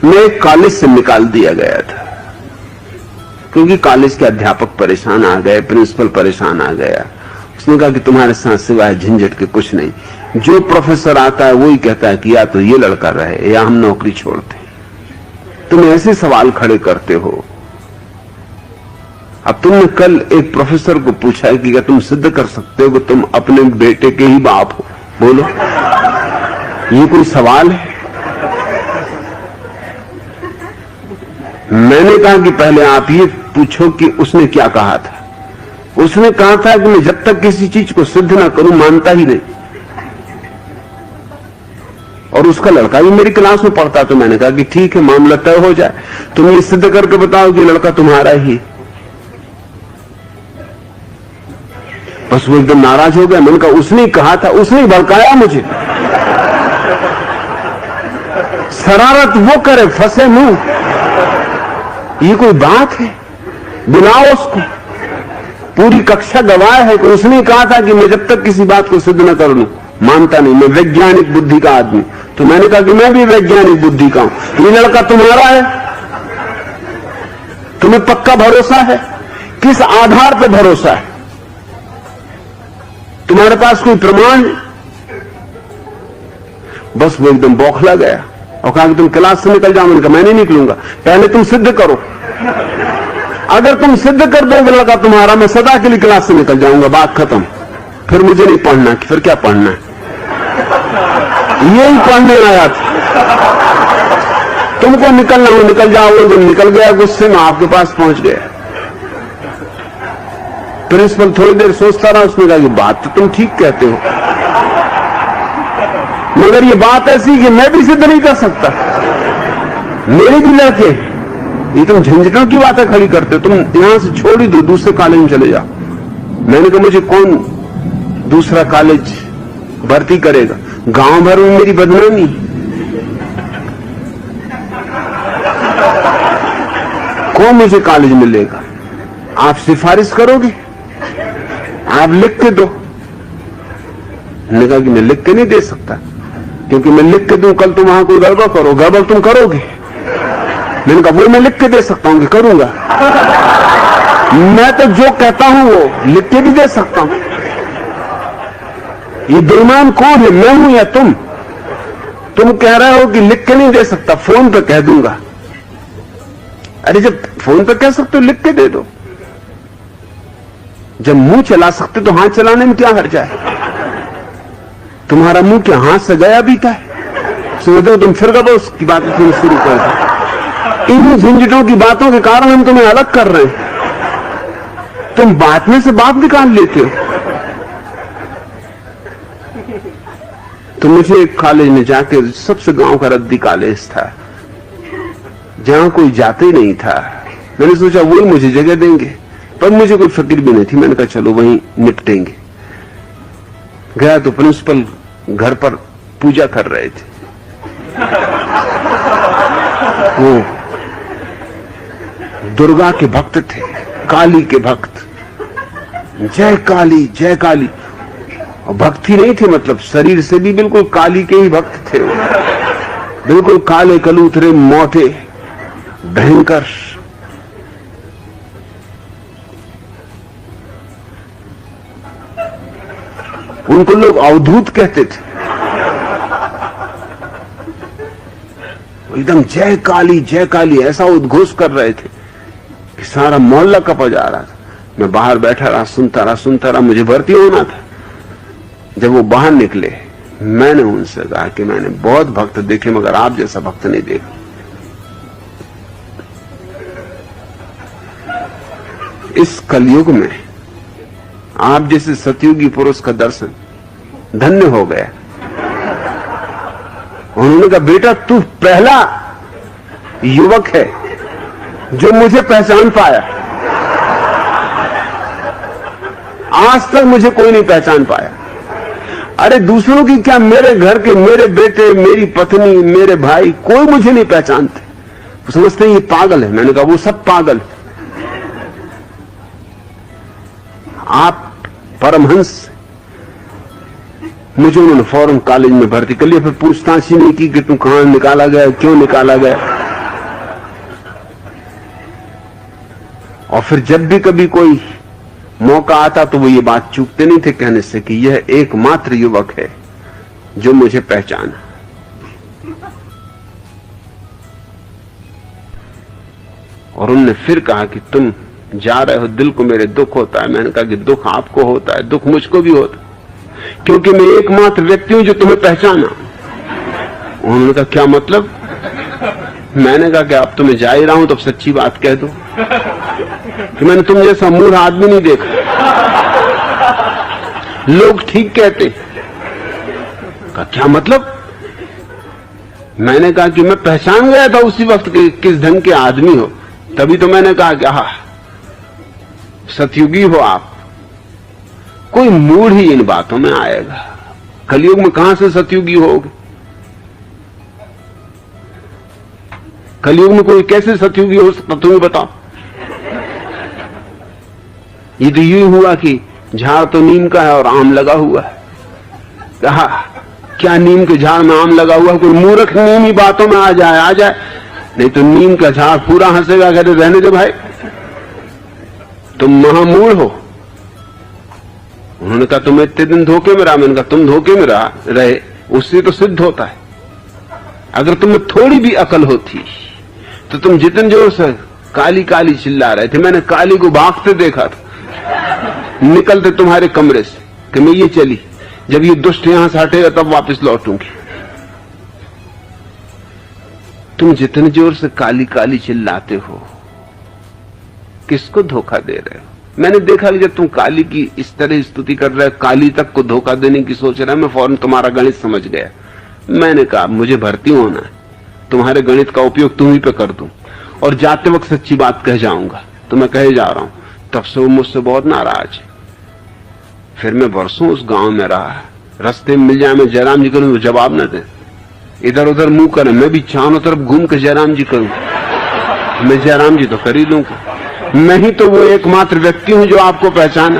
मैं एक कॉलेज से निकाल दिया गया था क्योंकि कॉलेज के अध्यापक परेशान आ गए, प्रिंसिपल परेशान आ गया। उसने कहा कि तुम्हारे साथ सिवाय झंझट के कुछ नहीं, जो प्रोफेसर आता है वही कहता है कि या तो ये लड़का रहे या हम नौकरी छोड़ते। तुम ऐसे सवाल खड़े करते हो। अब तुमने कल एक प्रोफेसर को पूछा है कि क्या तुम सिद्ध कर सकते हो कि तुम अपने बेटे के ही बाप हो? बोलो, ये कोई सवाल है? मैंने कहा कि पहले आप ये पूछो कि उसने क्या कहा था। उसने कहा था कि मैं जब तक किसी चीज को सिद्ध ना करूं मानता ही नहीं। और उसका लड़का भी मेरी क्लास में पढ़ता, तो मैंने कहा कि ठीक है, मामला तय हो जाए, तुम ये सिद्ध करके बताओ कि लड़का तुम्हारा ही। बस वो एकदम नाराज हो गया। मैंने कहा उसने कहा था, उसने भड़काया मुझे। शरारत वो करे, फंसे मुंह, ये कोई बात है? बुलाओ उसको। पूरी कक्षा गवाह है कि उसने कहा था कि मैं जब तक किसी बात को सिद्ध न कर लूं मानता नहीं, मैं वैज्ञानिक बुद्धि का आदमी। तो मैंने कहा कि मैं भी वैज्ञानिक बुद्धि का हूं। ये लड़का तुम्हारा है, तुम्हें पक्का भरोसा है? किस आधार पर भरोसा है? तुम्हारे पास कोई प्रमाण? बस वो एकदम बौखला गया और कहा कि तुम क्लास से निकल जाओ। मैंने कहा मैं नहीं निकलूंगा, पहले तुम सिद्ध करो। अगर तुम सिद्ध कर दोगे लड़का तुम्हारा, मैं सदा के लिए क्लास से निकल जाऊंगा, बात खत्म। फिर मुझे नहीं पढ़ना। फिर क्या पढ़ना है? यही पढ़ने आया था। तुमको निकलना हो निकल जाओगे। तुम निकल गया, गुस्से में आपके पास पहुंच गया। प्रिंसिपल थोड़ी देर सोचता रहा। उसने कहा कि बात तो तुम ठीक कहते हो, मगर ये बात ऐसी कि मैं भी सिद्ध नहीं कर सकता। मेरे भी लड़के, ये तुम झंझटों की बातें खड़ी करते हो। तुम यहां से छोड़ ही दो, दूसरे कॉलेज में चले जाओ। मैंने कहा मुझे कौन दूसरा कॉलेज भर्ती करेगा? गांव भर में मेरी बदनामी। कौन मुझे कॉलेज मिलेगा? आप सिफारिश करोगे? आप लिख के दो। मैंने कहा कि मैं लिख के नहीं दे सकता, क्योंकि मैं लिख के दूं कल तुम वहां कोई गड़बड़ करो, गड़बड़ तुम करोगे। मैंने कहा वो मैं लिख के दे सकता हूं कि करूंगा? मैं तो जो कहता हूं वो लिख के भी दे सकता हूं। ये बेईमान कौन है, मैं हूं या तुम? तुम कह रहे हो कि लिख के नहीं दे सकता, फोन पे कह दूंगा। अरे जब फोन पे कह सकते हो लिख के दे दो। जब मुंह चला सकते तो हाथ चलाने में क्या हर्ज है? तुम्हारा मुंह क्या हाथ से गया भी था? समझो तुम फिर कब उसकी बातें शुरू कर दो। इन झंझटों की बातों के कारण हम तुम्हें अलग कर रहे हैं। तुम बात में से बात निकाल लेते हो। तो मुझे एक कॉलेज में जाके, सबसे गांव का रद्दी कॉलेज था, जहां कोई जाते ही नहीं था। मैंने सोचा वही मुझे जगह देंगे, पर मुझे कोई फिक्र भी नहीं थी। मैंने कहा चलो वहीं निपटेंगे। गया तो प्रिंसिपल घर पर पूजा कर रहे थे। वो दुर्गा के भक्त थे, काली के भक्त। जय काली जय काली। और भक्ति नहीं थे, मतलब शरीर से भी बिल्कुल काली के ही भक्त थे। बिल्कुल काले कलूतरे, मोटे, भयंकर। उनको लोग अवधूत कहते थे। एकदम जय काली ऐसा उद्घोष कर रहे थे कि सारा मोहल्ला कपा जा रहा था। मैं बाहर बैठा रहा, सुनता रहा। मुझे भर्ती होना था। जब वो बाहर निकले, मैंने उनसे कहा कि मैंने बहुत भक्त देखे, मगर आप जैसा भक्त नहीं देखा। इस कलयुग में आप जैसे सतयुगी पुरुष का दर्शन धन्य हो गया। उन्होंने कहा बेटा तू पहला युवक है जो मुझे पहचान पाया। आज तक मुझे कोई नहीं पहचान पाया। अरे दूसरों की क्या, मेरे घर के, मेरे बेटे, मेरी पत्नी, मेरे भाई, कोई मुझे नहीं पहचानते। वो समझते हैं ये पागल है। मैंने कहा वो सब पागल। आप परमहंस। मुझे उन्होंने फौरन कॉलेज में भर्ती कर लिया। फिर पूछताछ ही नहीं की कि तू कहां निकाला गया, क्यों निकाला गया। और फिर जब भी कभी कोई मौका आता तो वो ये बात चूकते नहीं थे कहने से कि यह एकमात्र युवक है जो मुझे पहचाना। और उनने फिर कहा कि तुम जा रहे हो, दिल को मेरे दुख होता है। मैंने कहा कि दुख आपको होता है, दुख मुझको भी होता है, क्योंकि मैं एकमात्र व्यक्ति हूं जो तुम्हें पहचाना। उन्होंने कहा क्या मतलब? मैंने कहा कि अब तो मैं जा ही रहा हूं, तो अब सच्ची बात कह दो कि मैंने तुम जैसा मूर्ख आदमी नहीं देखा। लोग ठीक कहते। कहा क्या मतलब? मैंने कहा कि मैं पहचान गया था उसी वक्त कि किस ढंग के आदमी हो, तभी तो मैंने कहा कि हाँ सतयुगी हो आप। कोई मूढ़ ही इन बातों में आएगा। कलयुग में कहां से सतयुगी होगे? कलयुग में कोई कैसे सतयुगी हो सकता, तुम्हें बताओ। ये तो यूं हुआ कि झाड़ तो नीम का है और आम लगा हुआ है। कहा क्या नीम के झाड़ में आम लगा हुआ? कोई मूर्ख नीम ही बातों में आ जाए, नहीं तो नीम का झाड़ पूरा हंसेगा, कहते रहने दो भाई, तुम महामूढ़ हो। उन्होंने कहा तुम इतने दिन धोखे में रहा। मैंने कहा तुम धोखे में रहे उससे तो सिद्ध होता है। अगर तुम्हें थोड़ी भी अकल होती तो तुम जितने जोर से काली काली चिल्ला रहे थे, मैंने काली को भागते देखा था निकलते तुम्हारे कमरे से कि मैं ये चली, जब ये दुष्ट यहां से हटेगा तब वापस लौटूंगी। तुम जितने जोर से काली काली चिल्लाते हो, किसको धोखा दे रहे हो? मैंने देखा कि जब तुम काली की इस तरह स्तुति कर रहे हो, काली तक को धोखा देने की सोच रहा है, मैं फौरन तुम्हारा गणित समझ गया। मैंने कहा मुझे भर्ती होना है, तुम्हारे गणित का उपयोग तुम ही पे कर दूं और जाते वक्त सच्ची बात कह जाऊंगा। तो मैं कहे जा रहा हूं। तब से वो मुझसे बहुत नाराज है। फिर मैं वर्षों उस गांव में रहा, रास्ते में मिल जाए मैं जयराम जी करूं तो जवाब न दे, इधर उधर मुंह करे, मैं भी चारों तरफ घूम के जयराम जी करूं। मैं जयराम जी तो कर ही लूंगा, मैं ही तो वो एकमात्र व्यक्ति हूं जो आपको पहचाना।